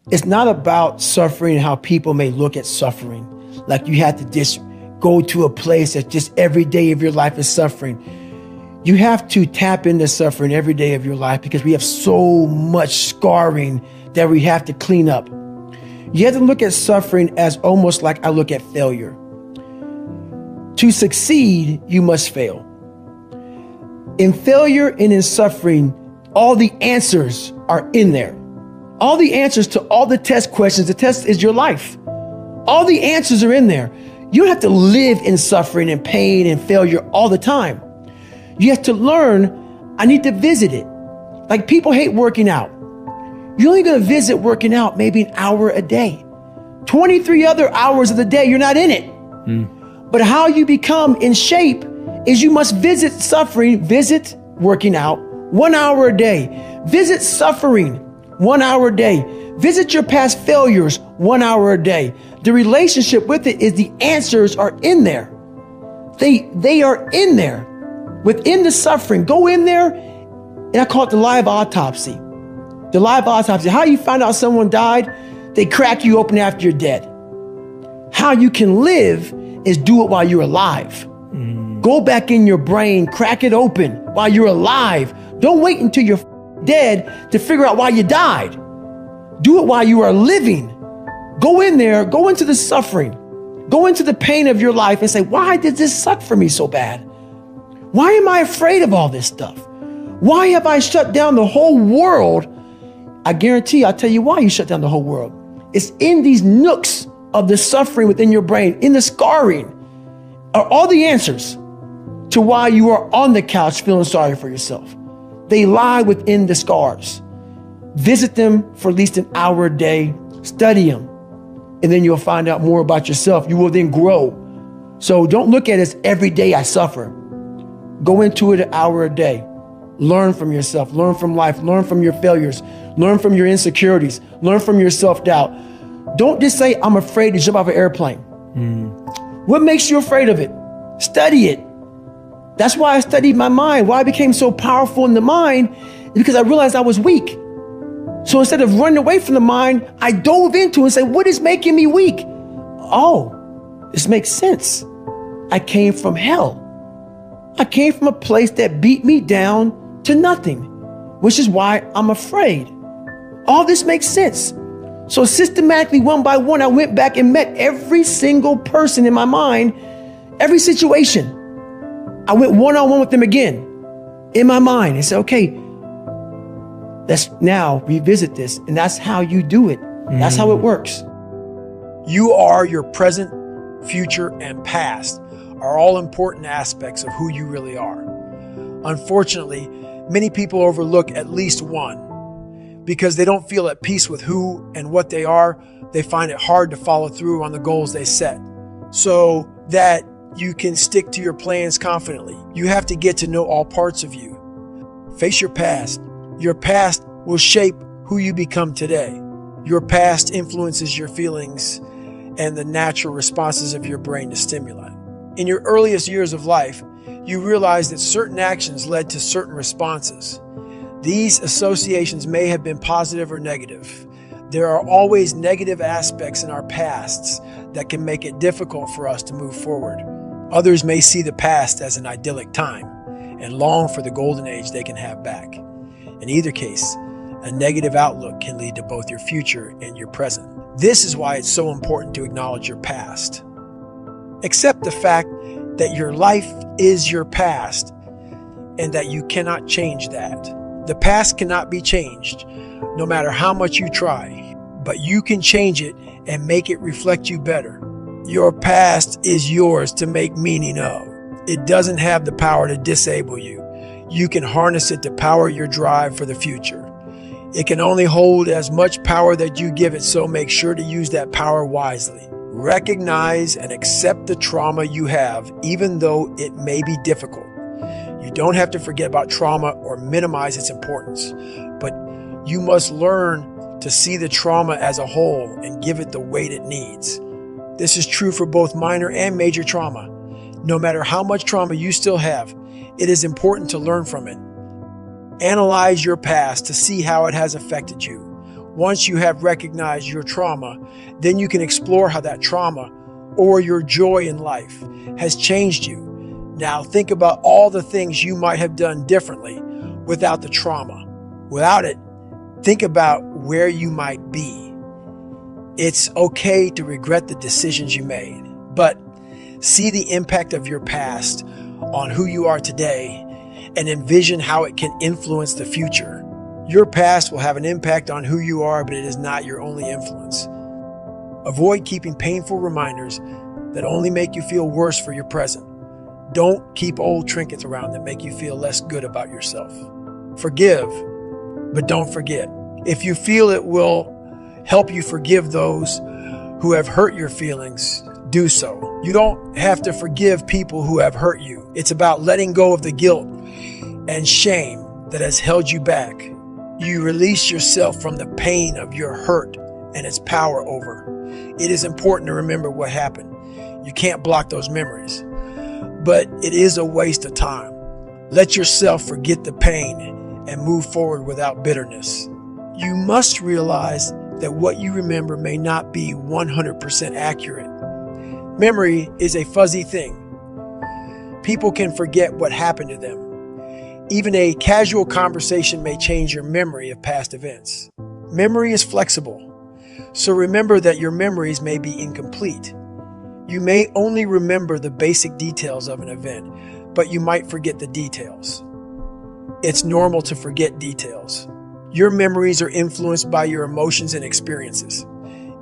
It's not about suffering, how people may look at suffering. Like you have to just go to a place that just every day of your life is suffering. You have to tap into suffering every day of your life because we have so much scarring that we have to clean up. You have to look at suffering as almost like I look at failure. To succeed, you must fail. In failure and in suffering, all the answers are in there. All the answers to all the test questions. The test is your life. All the answers are in there. You don't have to live in suffering and pain and failure all the time. You have to learn, I need to visit it. Like people hate working out. You're only going to visit working out maybe an hour a day. 23 other hours of the day, you're not in it. But how you become in shape is you must visit suffering, visit working out 1 hour a day. Visit suffering 1 hour a day. Visit your past failures 1 hour a day. The relationship with it is the answers are in there. They are in there. Within the suffering, go in there, and I call it the live autopsy. The live autopsy. How you find out someone died? They crack you open after you're dead. How you can live is do it while you're alive. Go back in your brain, crack it open while you're alive. Don't wait until you're dead to figure out why you died. Do it while you are living. Go in there, go into the suffering, go into the pain of your life and say, why did this suck for me so bad? Why am I afraid of all this stuff? Why have I shut down the whole world? I guarantee I'll tell you why you shut down the whole world. It's in these nooks of the suffering within your brain, in the scarring, are all the answers to why you are on the couch feeling sorry for yourself. They lie within the scars. Visit them for at least an hour a day, study them, and then you'll find out more about yourself. You will then grow. So don't look at it as every day I suffer. Go into it an hour a day. Learn from yourself, learn from life, learn from your failures, learn from your insecurities, learn from your self-doubt. Don't just say, I'm afraid to jump off an airplane. What makes you afraid of it? Study it. That's why I studied my mind. Why I became so powerful in the mind is because I realized I was weak. So instead of running away from the mind, I dove into it and said, what is making me weak? Oh, this makes sense. I came from hell. I came from a place that beat me down to nothing, which is why I'm afraid. All this makes sense. So systematically, one by one, I went back and met every single person in my mind, every situation. I went one-on-one with them again in my mind and said, okay, let's now revisit this. And that's how you do it. That's how it works. You are your present, future, and past are all important aspects of who you really are. Unfortunately, many people overlook at least one because they don't feel at peace with who and what they are. They find it hard to follow through on the goals they set. So that you can stick to your plans confidently, you have to get to know all parts of you. Face your past. Your past will shape who you become today. Your past influences your feelings and the natural responses of your brain to stimuli. In your earliest years of life, you realize that certain actions led to certain responses. These associations may have been positive or negative. There are always negative aspects in our pasts that can make it difficult for us to move forward. Others may see the past as an idyllic time and long for the golden age they can have back. In either case, a negative outlook can lead to both your future and your present. This is why it's so important to acknowledge your past. Accept the fact that your life is your past and that you cannot change that. The past cannot be changed, no matter how much you try, but you can change it and make it reflect you better. Your past is yours to make meaning of. It doesn't have the power to disable you. You can harness it to power your drive for the future. It can only hold as much power that you give it, so make sure to use that power wisely. Recognize and accept the trauma you have, even though it may be difficult. You don't have to forget about trauma or minimize its importance, but you must learn to see the trauma as a whole and give it the weight it needs. This is true for both minor and major trauma. No matter how much trauma you still have, it is important to learn from it. Analyze your past to see how it has affected you. Once you have recognized your trauma, then you can explore how that trauma or your joy in life has changed you. Now think about all the things you might have done differently without the trauma. Without it, think about where you might be. It's okay to regret the decisions you made, but see the impact of your past on who you are today and envision how it can influence the future. Your past will have an impact on who you are, but it is not your only influence. Avoid keeping painful reminders that only make you feel worse for your present. Don't keep old trinkets around that make you feel less good about yourself. Forgive, but don't forget. If you feel it will help you forgive those who have hurt your feelings, do so. You don't have to forgive people who have hurt you. It's about letting go of the guilt and shame that has held you back. You release yourself from the pain of your hurt and its power over. It is important to remember what happened. You can't block those memories, but it is a waste of time. Let yourself forget the pain and move forward without bitterness. You must realize that what you remember may not be 100% accurate. Memory is a fuzzy thing. People can forget what happened to them. Even a casual conversation may change your memory of past events. Memory is flexible, so remember that your memories may be incomplete. You may only remember the basic details of an event, but you might forget the details. It's normal to forget details. Your memories are influenced by your emotions and experiences.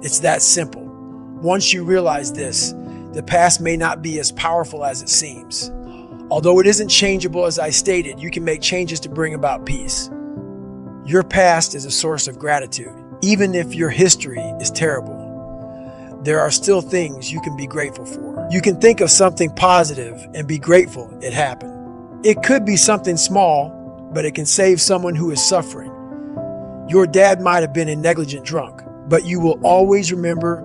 It's that simple. Once you realize this, the past may not be as powerful as it seems. Although it isn't changeable, as I stated, you can make changes to bring about peace. Your past is a source of gratitude. Even if your history is terrible, there are still things you can be grateful for. You can think of something positive and be grateful it happened. It could be something small, but it can save someone who is suffering. Your dad might have been a negligent drunk, but you will always remember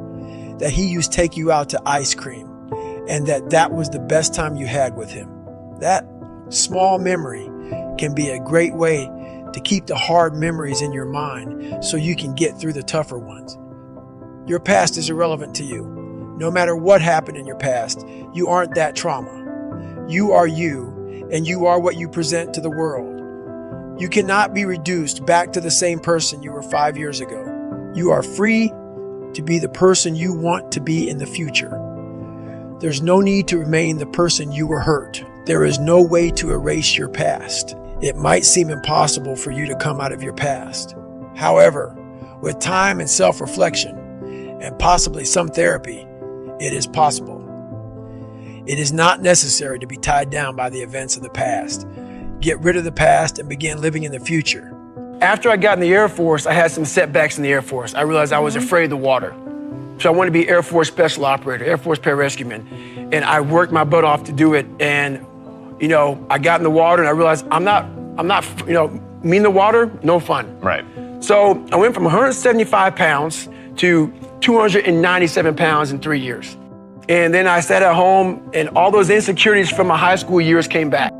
that he used to take you out to ice cream and that was the best time you had with him. That small memory can be a great way to keep the hard memories in your mind so you can get through the tougher ones. Your past is irrelevant to you. No matter what happened in your past, you aren't that trauma. You are you, and you are what you present to the world. You cannot be reduced back to the same person you were 5 years ago. You are free to be the person you want to be in the future. There's no need to remain the person you were hurt. There is no way to erase your past. It might seem impossible for you to come out of your past. However, with time and self-reflection, and possibly some therapy, it is possible. It is not necessary to be tied down by the events of the past. Get rid of the past and begin living in the future. After I got in the Air Force, I had some setbacks in the Air Force. I realized I was afraid of the water. So I wanted to be Air Force Special Operator, Air Force Pararescueman. And I worked my butt off to do it. And, I got in the water and I realized I'm not, me in the water, no fun. Right. So I went from 175 pounds to 297 pounds in 3 years. And then I sat at home and all those insecurities from my high school years came back.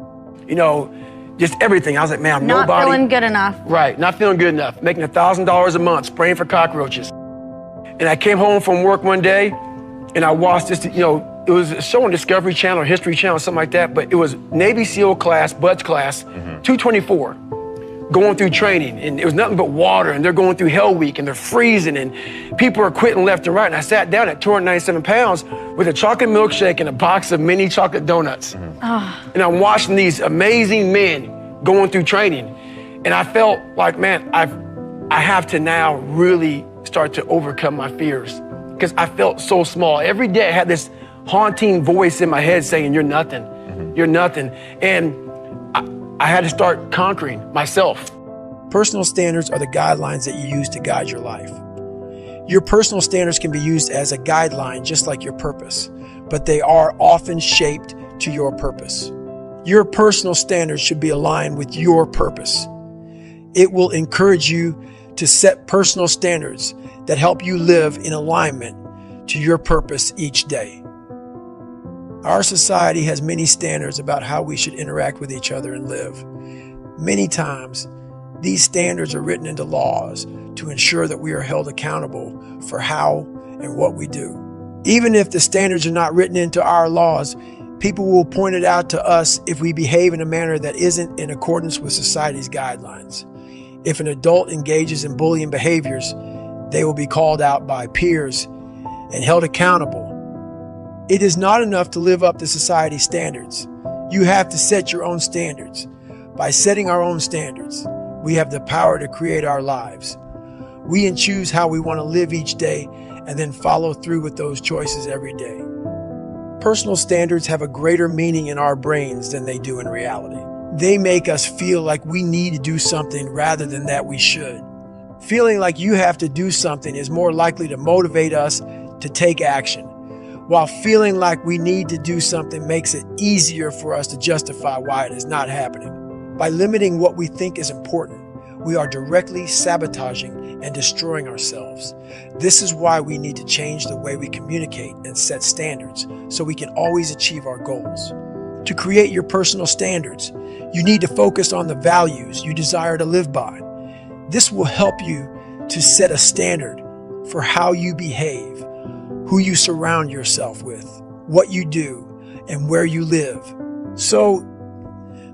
Just everything. I was like, man, I'm nobody. Not feeling good enough. Right, not feeling good enough. Making $1,000 a month, spraying for cockroaches. And I came home from work one day and I watched this, it was a show on Discovery Channel or History Channel, something like that, but it was Navy SEAL class, Bud's class, 224. Going through training, and it was nothing but water, and they're going through Hell Week, and they're freezing, and people are quitting left and right. And I sat down at 297 pounds with a chocolate milkshake and a box of mini chocolate donuts. And I'm watching these amazing men going through training. And I felt like, man, I have to now really start to overcome my fears, because I felt so small. Every day I had this haunting voice in my head saying, you're nothing, you're nothing. And I had to start conquering myself. Personal standards are the guidelines that you use to guide your life. Your personal standards can be used as a guideline, just like your purpose, but they are often shaped to your purpose. Your personal standards should be aligned with your purpose. It will encourage you to set personal standards that help you live in alignment to your purpose each day. Our society has many standards about how we should interact with each other and live. Many times, these standards are written into laws to ensure that we are held accountable for how and what we do. Even if the standards are not written into our laws, people will point it out to us if we behave in a manner that isn't in accordance with society's guidelines. If an adult engages in bullying behaviors, they will be called out by peers and held accountable. It is not enough to live up to society's standards. You have to set your own standards. By setting our own standards, we have the power to create our lives. We can choose how we want to live each day and then follow through with those choices every day. Personal standards have a greater meaning in our brains than they do in reality. They make us feel like we need to do something rather than that we should. Feeling like you have to do something is more likely to motivate us to take action, while feeling like we need to do something makes it easier for us to justify why it is not happening. By limiting what we think is important, we are directly sabotaging and destroying ourselves. This is why we need to change the way we communicate and set standards so we can always achieve our goals. To create your personal standards, you need to focus on the values you desire to live by. This will help you to set a standard for how you behave, who you surround yourself with, what you do, and where you live, so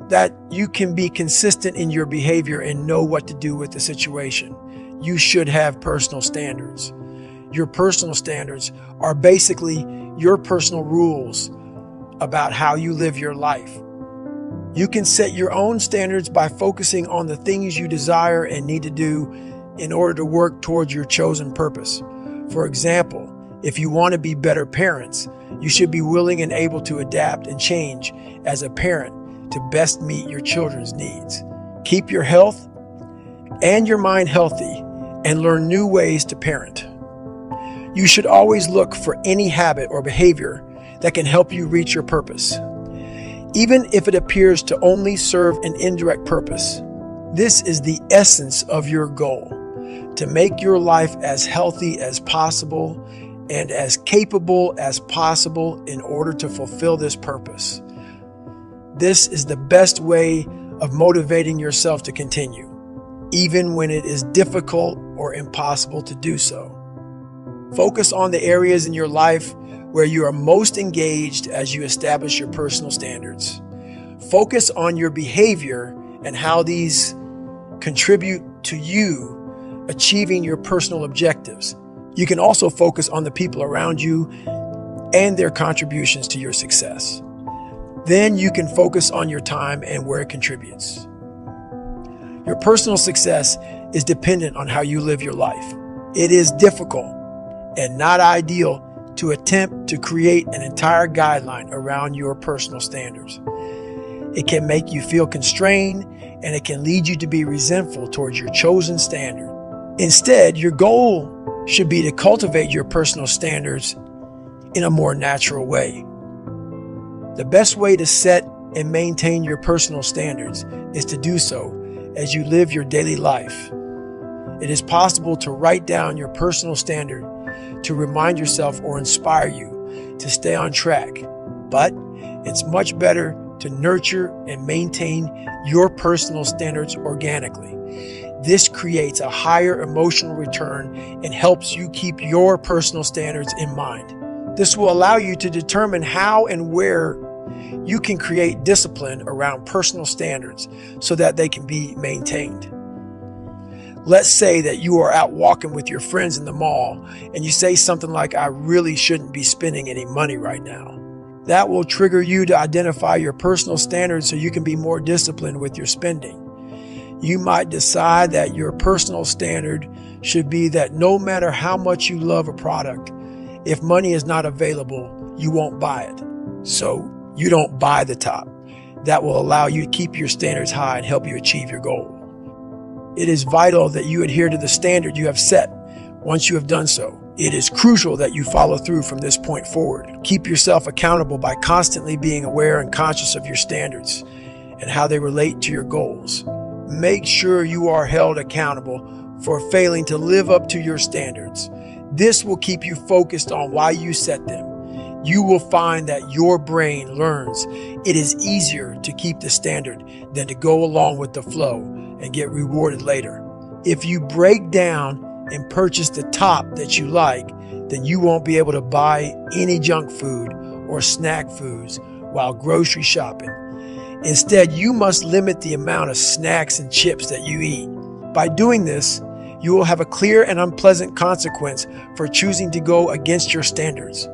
that you can be consistent in your behavior and know what to do with the situation. You should have personal standards. Your personal standards are basically your personal rules about how you live your life. You can set your own standards by focusing on the things you desire and need to do in order to work towards your chosen purpose. For example, if you want to be better parents, you should be willing and able to adapt and change as a parent to best meet your children's needs. Keep your health and your mind healthy and learn new ways to parent. You should always look for any habit or behavior that can help you reach your purpose, even if it appears to only serve an indirect purpose. This is the essence of your goal, to make your life as healthy as possible and as capable as possible in order to fulfill this purpose. This is the best way of motivating yourself to continue, even when it is difficult or impossible to do so. Focus on the areas in your life where you are most engaged as you establish your personal standards. Focus on your behavior and how these contribute to you achieving your personal objectives. You can also focus on the people around you and their contributions to your success. Then you can focus on your time and where it contributes. Your personal success is dependent on how you live your life. It is difficult and not ideal to attempt to create an entire guideline around your personal standards. It can make you feel constrained, and it can lead you to be resentful towards your chosen standard. Instead, your goal should be to cultivate your personal standards in a more natural way. The best way to set and maintain your personal standards is to do so as you live your daily life. It is possible to write down your personal standard to remind yourself or inspire you to stay on track, but it's much better to nurture and maintain your personal standards organically. This creates a higher emotional return and helps you keep your personal standards in mind. This will allow you to determine how and where you can create discipline around personal standards so that they can be maintained. Let's say that you are out walking with your friends in the mall and you say something like, "I really shouldn't be spending any money right now." That will trigger you to identify your personal standards so you can be more disciplined with your spending. You might decide that your personal standard should be that no matter how much you love a product, if money is not available, you won't buy it. So you don't buy the top. That will allow you to keep your standards high and help you achieve your goal. It is vital that you adhere to the standard you have set. Once you have done so, it is crucial that you follow through from this point forward. Keep yourself accountable by constantly being aware and conscious of your standards and how they relate to your goals. Make sure you are held accountable for failing to live up to your standards. This will keep you focused on why you set them. You will find that your brain learns it is easier to keep the standard than to go along with the flow and get rewarded later. If you break down and purchase the top that you like, then you won't be able to buy any junk food or snack foods while grocery shopping. Instead, you must limit the amount of snacks and chips that you eat. By doing this, you will have a clear and unpleasant consequence for choosing to go against your standards.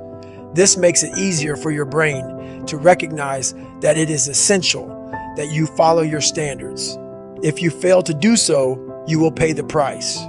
This makes it easier for your brain to recognize that it is essential that you follow your standards. If you fail to do so, you will pay the price.